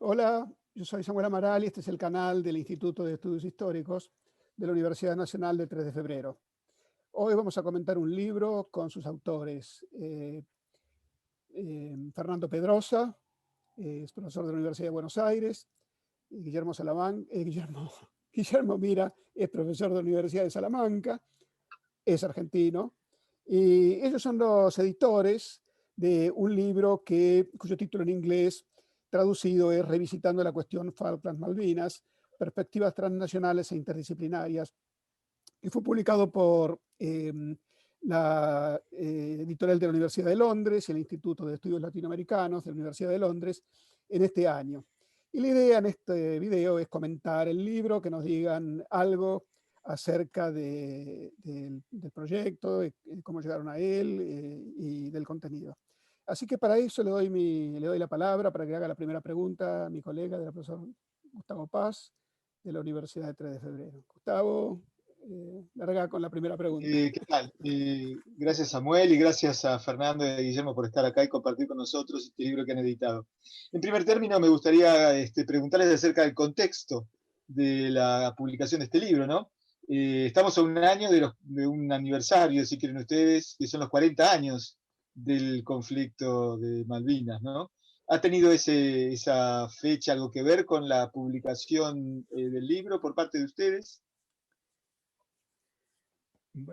Hola, yo soy Samuel Amaral y este es el canal del Instituto de Estudios Históricos de la Universidad Nacional de 3 de Febrero. Hoy vamos a comentar un libro con sus autores. Fernando Pedrosa, es profesor de la Universidad de Buenos Aires, y Guillermo Mira es profesor de la Universidad de Salamanca, es argentino, y ellos son los editores de un libro cuyo título en inglés traducido es Revisitando la cuestión Falklands-Malvinas, perspectivas transnacionales e interdisciplinarias, que fue publicado por la editorial de la Universidad de Londres y el Instituto de Estudios Latinoamericanos de la Universidad de Londres en este año. Y la idea en este video es comentar el libro, que nos digan algo acerca del proyecto, de cómo llegaron a él y del contenido. Así que para eso le doy la palabra para que haga la primera pregunta a mi colega, del profesor Gustavo Paz, de la Universidad de 3 de Febrero. Gustavo, larga con la primera pregunta. ¿Qué tal? Gracias Samuel y gracias a Fernando y a Guillermo por estar acá y compartir con nosotros este libro que han editado. En primer término, me gustaría preguntarles acerca del contexto de la publicación de este libro, ¿no? Estamos a un año de un aniversario, si quieren ustedes, que son los 40 años del conflicto de Malvinas, ¿no? ¿Ha tenido esa fecha algo que ver con la publicación del libro por parte de ustedes?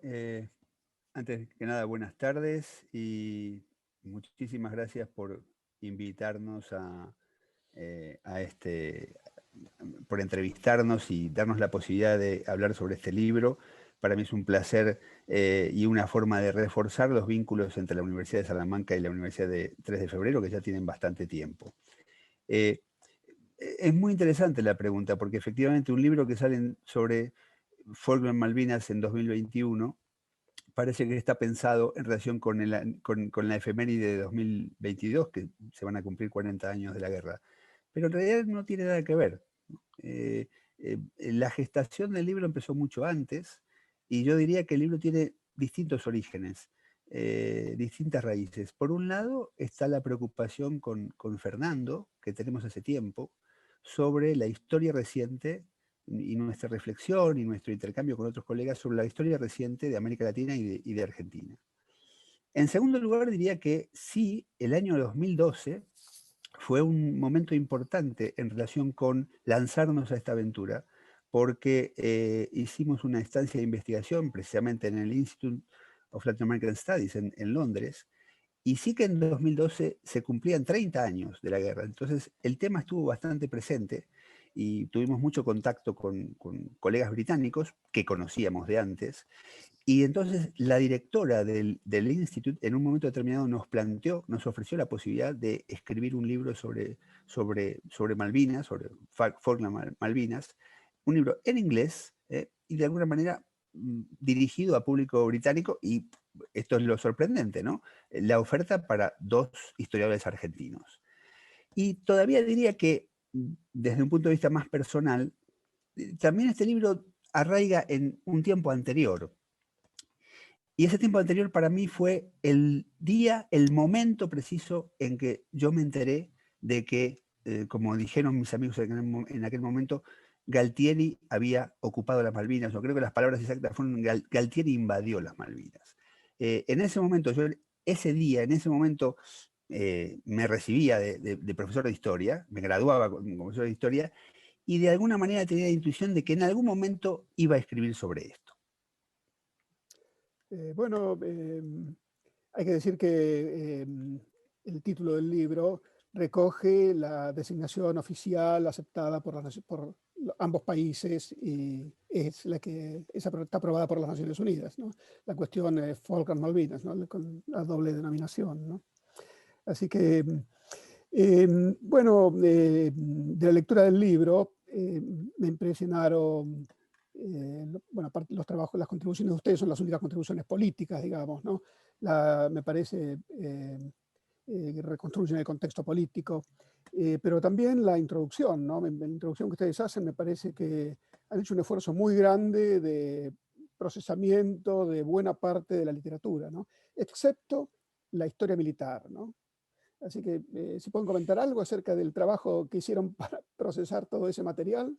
Eh, Antes que nada, buenas tardes y muchísimas gracias por invitarnos por entrevistarnos y darnos la posibilidad de hablar sobre este libro. Para mí es un placer y una forma de reforzar los vínculos entre la Universidad de Salamanca y la Universidad de 3 de Febrero, que ya tienen bastante tiempo. Es muy interesante la pregunta, porque efectivamente un libro que sale sobre Falkland Malvinas en 2021 parece que está pensado en relación con la efeméride de 2022, que se van a cumplir 40 años de la guerra. Pero en realidad no tiene nada que ver. La gestación del libro empezó mucho antes y yo diría que el libro tiene distintos orígenes, distintas raíces. Por un lado está la preocupación con Fernando, que tenemos hace tiempo, sobre la historia reciente y nuestra reflexión y nuestro intercambio con otros colegas sobre la historia reciente de América Latina y de Argentina. En segundo lugar, diría que sí, el año 2012 fue un momento importante en relación con lanzarnos a esta aventura, porque hicimos una estancia de investigación precisamente en el Institute of Latin American Studies en Londres, y sí que en 2012 se cumplían 30 años de la guerra, entonces el tema estuvo bastante presente y tuvimos mucho contacto con colegas británicos que conocíamos de antes, y entonces la directora del instituto en un momento determinado nos ofreció la posibilidad de escribir un libro sobre Malvinas, sobre Falkland Malvinas, un libro en inglés y de alguna manera dirigido a público británico, y esto es lo sorprendente, ¿no? La oferta para dos historiadores argentinos. Y todavía diría que desde un punto de vista más personal, también este libro arraiga en un tiempo anterior. Y ese tiempo anterior para mí fue el día, el momento preciso en que yo me enteré de que, como dijeron mis amigos en aquel momento, Galtieri había ocupado las Malvinas. Yo creo que las palabras exactas fueron Galtieri invadió las Malvinas. En ese momento, ese día, en ese momento, me recibía de profesor de historia, me graduaba como profesor de historia, y de alguna manera tenía la intuición de que en algún momento iba a escribir sobre esto. Bueno, hay que decir que el título del libro recoge la designación oficial aceptada por ambos países y es está aprobada por las Naciones Unidas, ¿no? La cuestión es Falkland-Malvinas, ¿no? Con la doble denominación, ¿no? Así que, bueno, de la lectura del libro me impresionaron, bueno, aparte los trabajos, las contribuciones de ustedes son las únicas contribuciones políticas, digamos, ¿no? Me parece que reconstruyen el contexto político, pero también la introducción, ¿no? La introducción que ustedes hacen me parece que han hecho un esfuerzo muy grande de procesamiento de buena parte de la literatura, ¿no? Excepto la historia militar, ¿no? Así que si pueden comentar algo acerca del trabajo que hicieron para procesar todo ese material.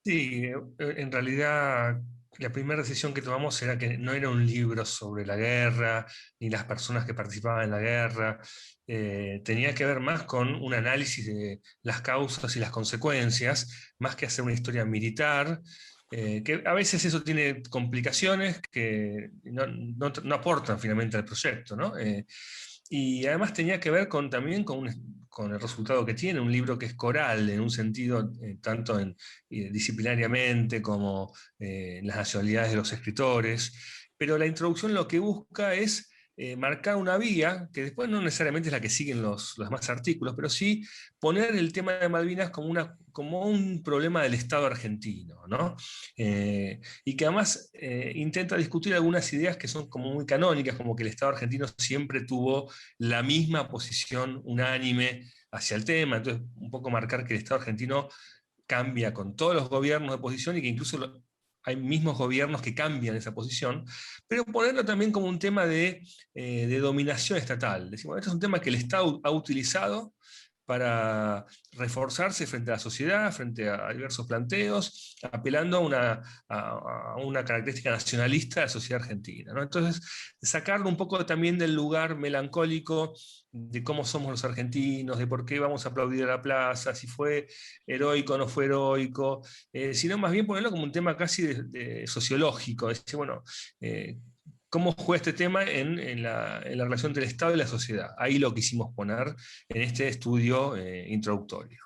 Sí, en realidad la primera decisión que tomamos era que no era un libro sobre la guerra, ni las personas que participaban en la guerra. Tenía que ver más con un análisis de las causas y las consecuencias, más que hacer una historia militar, que a veces eso tiene complicaciones que no aportan finalmente al proyecto, ¿no? Y además tenía que ver también con el resultado que tiene, un libro que es coral en un sentido tanto disciplinariamente como en las nacionalidades de los escritores, pero la introducción lo que busca es marcar una vía, que después no necesariamente es la que siguen los demás artículos, pero sí poner el tema de Malvinas como un problema del Estado argentino, ¿no? Y que además intenta discutir algunas ideas que son como muy canónicas, como que el Estado argentino siempre tuvo la misma posición unánime hacia el tema, entonces un poco marcar que el Estado argentino cambia con todos los gobiernos de posición y que incluso hay mismos gobiernos que cambian esa posición, pero ponerlo también como un tema de dominación estatal. Decimos, este es un tema que el Estado ha utilizado para reforzarse frente a la sociedad, frente a diversos planteos, apelando a una característica nacionalista de la sociedad argentina, ¿no? Entonces, sacarlo un poco también del lugar melancólico de cómo somos los argentinos, de por qué vamos a aplaudir a la plaza, si fue heroico o no fue heroico, sino más bien ponerlo como un tema casi sociológico, decir, bueno, cómo juega este tema en la relación entre el Estado y la sociedad. Ahí lo quisimos poner en este estudio introductorio.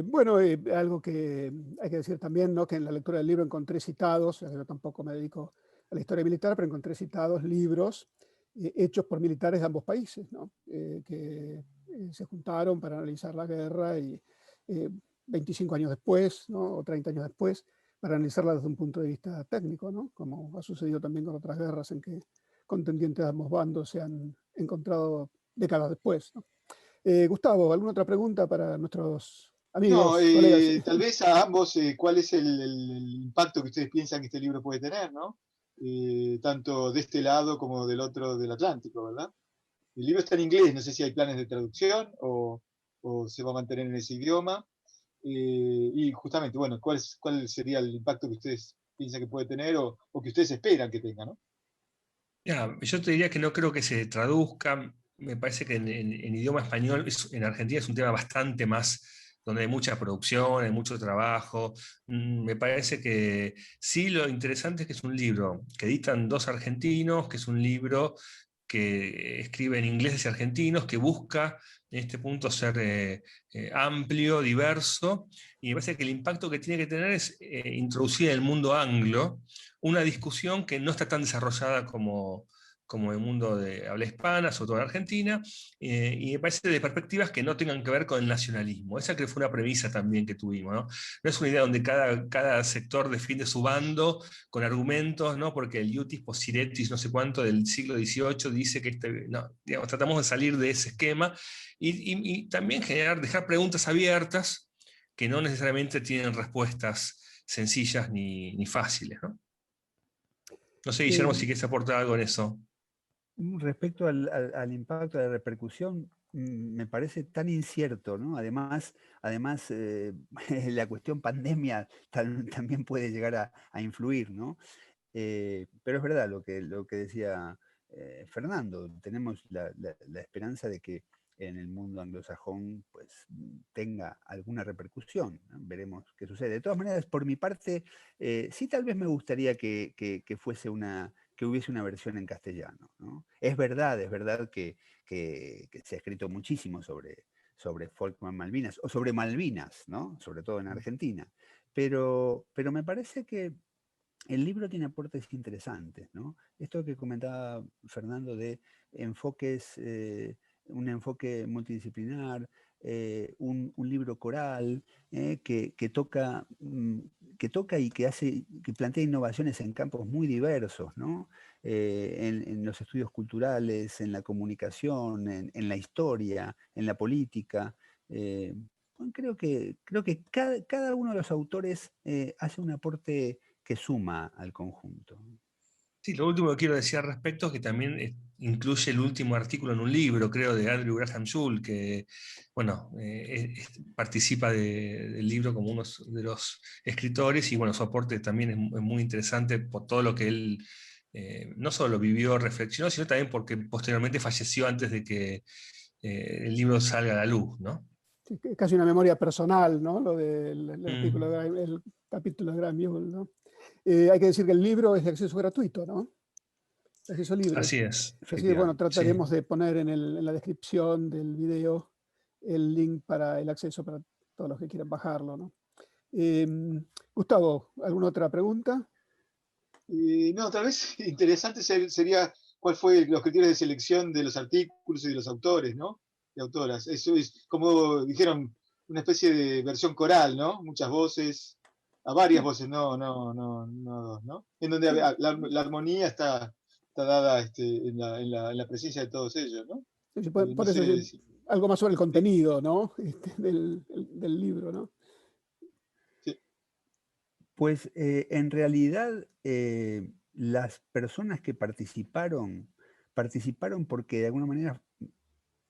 Bueno, algo que hay que decir también, ¿no? Que en la lectura del libro encontré citados, yo tampoco me dedico a la historia militar, pero encontré citados libros hechos por militares de ambos países, ¿no? Que se juntaron para analizar la guerra y 25 años después, ¿no? O 30 años después, para analizarla desde un punto de vista técnico, ¿no? Como ha sucedido también con otras guerras en que contendientes de ambos bandos se han encontrado décadas después, ¿no? Gustavo, ¿alguna otra pregunta para nuestros No, amigos, colegas? tal vez a ambos, ¿cuál es el impacto que ustedes piensan que este libro puede tener, ¿no? Tanto de este lado como del otro del Atlántico, ¿verdad? El libro está en inglés, no sé si hay planes de traducción o se va a mantener en ese idioma. Y justamente, bueno, ¿cuál sería el impacto que ustedes piensan que puede tener o que ustedes esperan que tenga, ¿no? Ya, yo te diría que no creo que se traduzca. Me parece que en idioma español en Argentina es un tema bastante más, donde hay mucha producción, hay mucho trabajo. Me parece que sí, lo interesante es que es un libro que editan dos argentinos, que es un libro que escribe en inglés y argentinos, que busca en este punto ser amplio, diverso, y me parece que el impacto que tiene que tener es introducir en el mundo anglo una discusión que no está tan desarrollada como el mundo de habla hispana, sobre todo en Argentina, y me parece de perspectivas que no tengan que ver con el nacionalismo. Esa que fue una premisa también que tuvimos, ¿no? No es una idea donde cada sector defiende su bando con argumentos, ¿no? Porque el Iutis Posidetis, no sé cuánto, del siglo XVIII dice que no, digamos, tratamos de salir de ese esquema y también dejar preguntas abiertas que no necesariamente tienen respuestas sencillas ni fáciles, ¿no? No sé, Guillermo, si quieres aportar algo en eso. Respecto al impacto, a la repercusión, me parece tan incierto, ¿no? Además la cuestión pandemia también puede llegar a influir, ¿no? Pero es verdad lo que decía Fernando, tenemos la esperanza de que en el mundo anglosajón pues tenga alguna repercusión, ¿no? Veremos qué sucede. De todas maneras, por mi parte, sí tal vez me gustaría que hubiese una versión en castellano, ¿no? Es verdad que se ha escrito muchísimo sobre Falkland Malvinas, o sobre Malvinas, ¿no? Sobre todo en Argentina. Pero me parece que el libro tiene aportes interesantes, ¿no? Esto que comentaba Fernando de enfoques, un enfoque multidisciplinar, un libro coral que toca y que plantea innovaciones en campos muy diversos, ¿no? En los estudios culturales, en la comunicación, en la historia, en la política. Bueno, creo que cada uno de los autores hace un aporte que suma al conjunto. Sí, lo último que quiero decir al respecto es que también incluye el último artículo en un libro, creo, de Andrew Graham School, que, bueno, participa del libro como uno de los escritores, y bueno, su aporte también es muy interesante por todo lo que él no solo vivió, reflexionó, sino también porque posteriormente falleció antes de que el libro salga a la luz, ¿no? Sí, que es casi una memoria personal, ¿no? Lo del el artículo, Mm. el capítulo de Graham Newell, ¿no? Hay que decir que el libro es de acceso gratuito, ¿no? De acceso libre. Así es, Así que, bueno, Efectivamente. sí. trataremos de poner en la descripción del video el link para el acceso para todos los que quieran bajarlo, ¿no? Gustavo, ¿alguna otra pregunta? No, tal vez interesante sería cuál fue los criterios de selección de los artículos y de los autores, ¿no? De autoras. Eso es, como dijeron, una especie de versión coral, ¿no? Muchas voces, a varias Sí, voces, no dos, ¿no? En donde sí, la armonía está dada en la presencia de todos ellos, ¿no? sí, No por eso sé si. algo más sobre el Sí, contenido, ¿no? Del libro, ¿no? sí. Pues en realidad las personas que participaron porque de alguna manera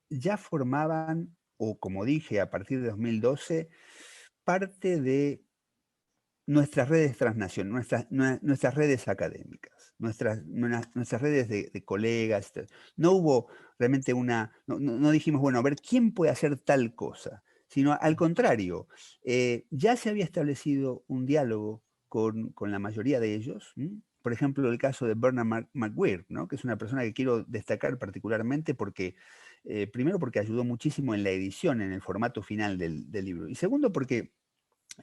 ya formaban, o como dije, a partir de 2012, parte de nuestras redes transnacionales, nuestras redes académicas, nuestras redes de colegas. No hubo realmente no dijimos, bueno, a ver, ¿quién puede hacer tal cosa? Sino al contrario, ya se había establecido un diálogo con la mayoría de ellos. Por ejemplo, el caso de Bernard McGuire, ¿no? Que es una persona que quiero destacar particularmente porque, primero porque ayudó muchísimo en la edición, en el formato final del libro, y segundo porque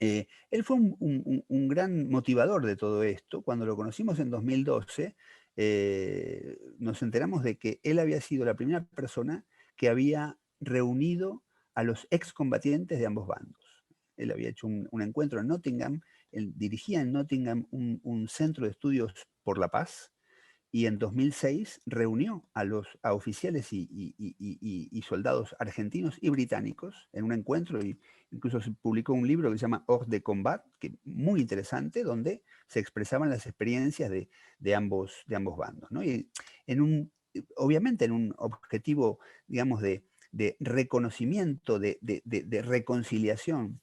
él fue un gran motivador de todo esto. Cuando lo conocimos en 2012, nos enteramos de que él había sido la primera persona que había reunido a los excombatientes de ambos bandos. Él había hecho un encuentro en Nottingham, él dirigía en Nottingham un centro de estudios por la paz, y en 2006 reunió a oficiales y soldados argentinos y británicos en un encuentro, y incluso se publicó un libro que se llama Hors de Combat, que muy interesante, donde se expresaban las experiencias de ambos bandos, ¿no? Y obviamente en un objetivo, digamos, de reconocimiento, de reconciliación.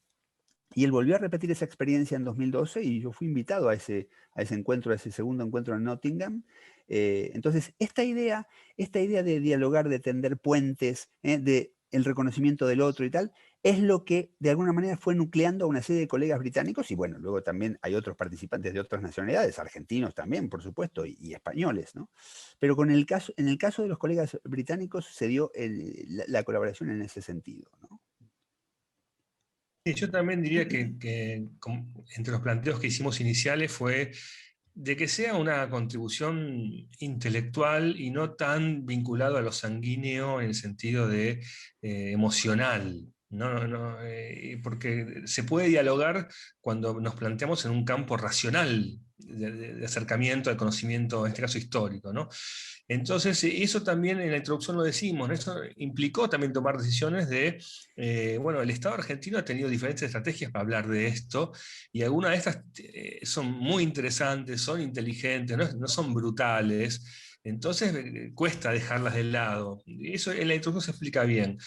Y él volvió a repetir esa experiencia en 2012 y yo fui invitado a ese encuentro, a ese segundo encuentro en Nottingham. Entonces, esta idea de dialogar, de tender puentes, de el reconocimiento del otro y tal, es lo que de alguna manera fue nucleando a una serie de colegas británicos, y bueno, luego también hay otros participantes de otras nacionalidades, argentinos también, por supuesto, y españoles, ¿no? Pero en el caso de los colegas británicos se dio la colaboración en ese sentido, ¿no? Sí, yo también diría entre los planteos que hicimos iniciales fue de que sea una contribución intelectual y no tan vinculado a lo sanguíneo en el sentido de emocional. Porque se puede dialogar cuando nos planteamos en un campo racional de acercamiento al conocimiento, en este caso histórico, ¿no? Entonces, eso también en la introducción lo decimos, ¿no? Eso implicó también tomar decisiones bueno, el Estado argentino ha tenido diferentes estrategias para hablar de esto, y algunas de estas son muy interesantes, son inteligentes, no son brutales. Entonces cuesta dejarlas de lado. Eso en la introducción se explica bien.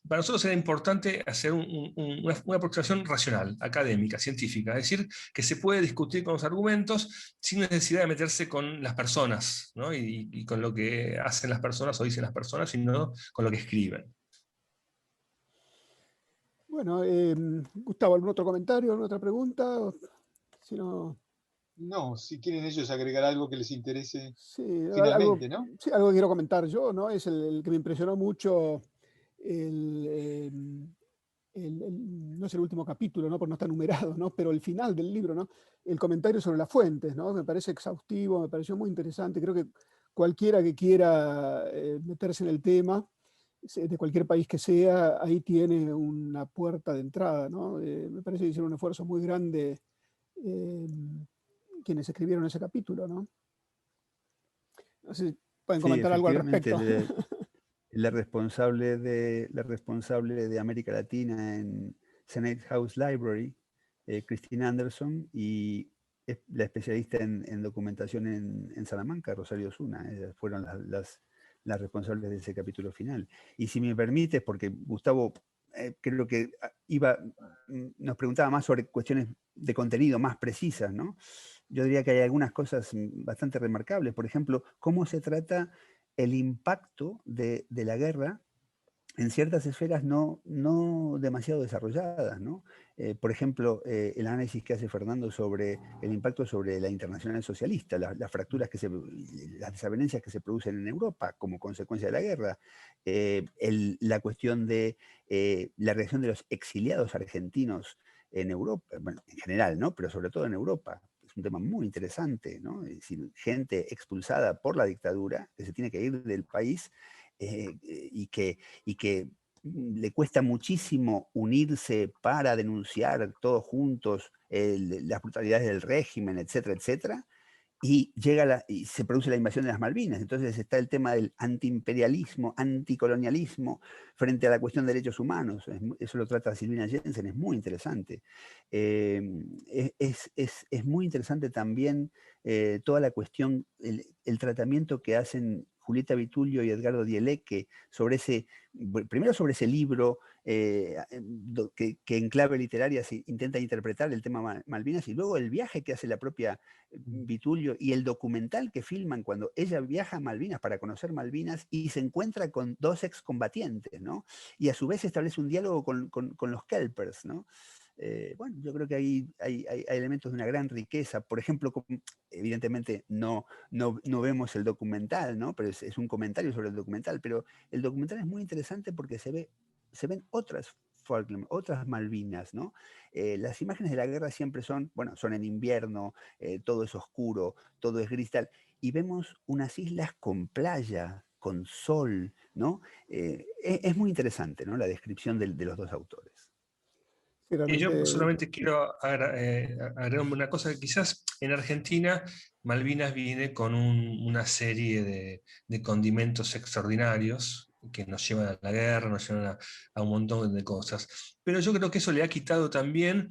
Para nosotros era importante hacer una aproximación racional, académica, científica, es decir, que se puede discutir con los argumentos sin necesidad de meterse con las personas, ¿no? Y con lo que hacen las personas o dicen las personas, sino con lo que escriben. Bueno, Gustavo, ¿algún otro comentario, alguna otra pregunta? Si no, No, si quieren ellos agregar algo que les interese sí, finalmente, ¿no? sí, algo que quiero comentar yo, ¿no? Es el que me impresionó mucho, no es el último capítulo, ¿no? Porque no está numerado, ¿no? Pero el final del libro, ¿no? El comentario sobre las fuentes, ¿no? Me parece exhaustivo, me pareció muy interesante. Creo que cualquiera que quiera meterse en el tema, de cualquier país que sea, ahí tiene una puerta de entrada, ¿no? Me parece que hicieron un esfuerzo muy grande eh, quienes escribieron ese capítulo, ¿no? No sé si pueden Sí, comentar algo al efectivamente, respecto. la responsable de América Latina en Senate House Library, Christine Anderson, y la especialista en documentación en Salamanca, Rosario Osuna. Ellas fueron las responsables de ese capítulo final. Y si me permites, porque Gustavo creo que nos preguntaba más sobre cuestiones de contenido más precisas, ¿no? Yo diría que hay algunas cosas bastante remarcables. Por ejemplo, cómo se trata el impacto de la guerra en ciertas esferas no demasiado desarrolladas, ¿no? Por ejemplo, el análisis que hace Fernando sobre el impacto sobre la internacional socialista, las fracturas las desavenencias que se producen en Europa como consecuencia de la guerra, la cuestión de la reacción de los exiliados argentinos en Europa, bueno, en general, ¿no? Pero sobre todo en Europa. Es un tema muy interesante, ¿no? Es decir, gente expulsada por la dictadura que se tiene que ir del país y que le cuesta muchísimo unirse para denunciar todos juntos las brutalidades del régimen, etcétera, etcétera, y y se produce la invasión de las Malvinas. Entonces está el tema del antiimperialismo, anticolonialismo frente a la cuestión de derechos humanos. Eso lo trata Silvina Jensen, es muy interesante. Es muy interesante también toda la cuestión, el tratamiento que hacen Julieta Vitulio y Edgardo Dieleque primero sobre ese libro que en clave literaria se intenta interpretar el tema Malvinas, y luego el viaje que hace la propia Vitulio y el documental que filman cuando ella viaja a Malvinas para conocer Malvinas y se encuentra con dos excombatientes, ¿no? Y a su vez establece un diálogo con los kelpers, ¿no? Bueno, yo creo que hay elementos de una gran riqueza. Por ejemplo, evidentemente no vemos el documental, ¿no? Pero es un comentario sobre el documental, pero el documental es muy interesante porque se ven otras Falkland, otras Malvinas, ¿no? Las imágenes de la guerra siempre son en invierno, todo es oscuro, todo es gris, tal, y vemos unas islas con playa, con sol, ¿no? Es muy interesante, ¿no? La descripción de los dos autores. Y yo Realmente, solamente quiero agregar una cosa, que quizás en Argentina Malvinas viene con una serie de condimentos extraordinarios que nos llevan a la guerra, nos llevan a un montón de cosas. Pero yo creo que eso le ha quitado también,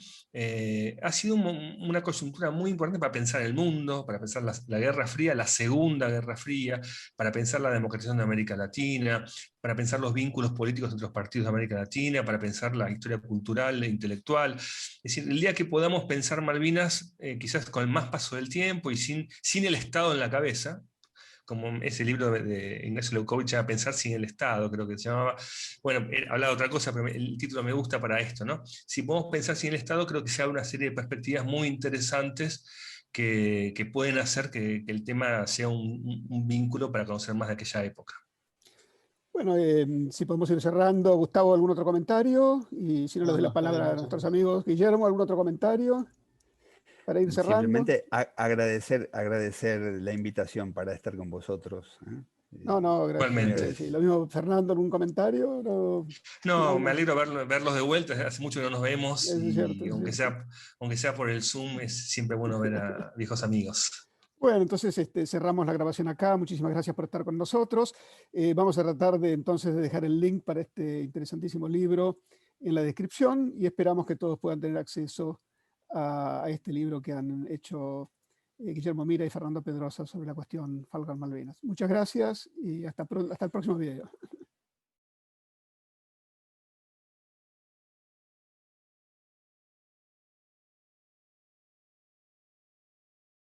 ha sido una coyuntura muy importante para pensar el mundo, para pensar la Guerra Fría, la Segunda Guerra Fría, para pensar la democratización de América Latina, para pensar los vínculos políticos entre los partidos de América Latina, para pensar la historia cultural e intelectual. Es decir, el día que podamos pensar Malvinas, quizás con el más paso del tiempo y sin el Estado en la cabeza, como ese libro de Ignacio Leucovich, a pensar sin el Estado, creo que se llamaba. Bueno, hablaba de otra cosa, pero el título me gusta para esto, ¿no? Si podemos pensar sin el Estado, creo que se abre una serie de perspectivas muy interesantes que pueden hacer que el tema sea un vínculo para conocer más de aquella época. bueno, si podemos ir cerrando. Gustavo, ¿algún otro comentario? Y si no, les doy la Está bien, palabra a muchas nuestros gracias. amigos. Guillermo, ¿algún otro comentario para ir cerrando? Simplemente agradecer la invitación para estar con vosotros. No, Igualmente. sí, lo mismo, Fernando, ¿algún comentario? No, me Finalmente, alegro verlos de vuelta, hace mucho que no nos vemos eso es cierto, y eso es cierto. aunque sea por el Zoom, es siempre bueno ver a viejos amigos. Bueno, entonces cerramos la grabación acá. Muchísimas gracias por estar con nosotros. Vamos a tratar entonces de dejar el link para este interesantísimo libro en la descripción y esperamos que todos puedan tener acceso a este libro que han hecho Guillermo Mira y Fernando Pedrosa sobre la cuestión Falkland Malvinas. Muchas gracias y hasta el próximo video.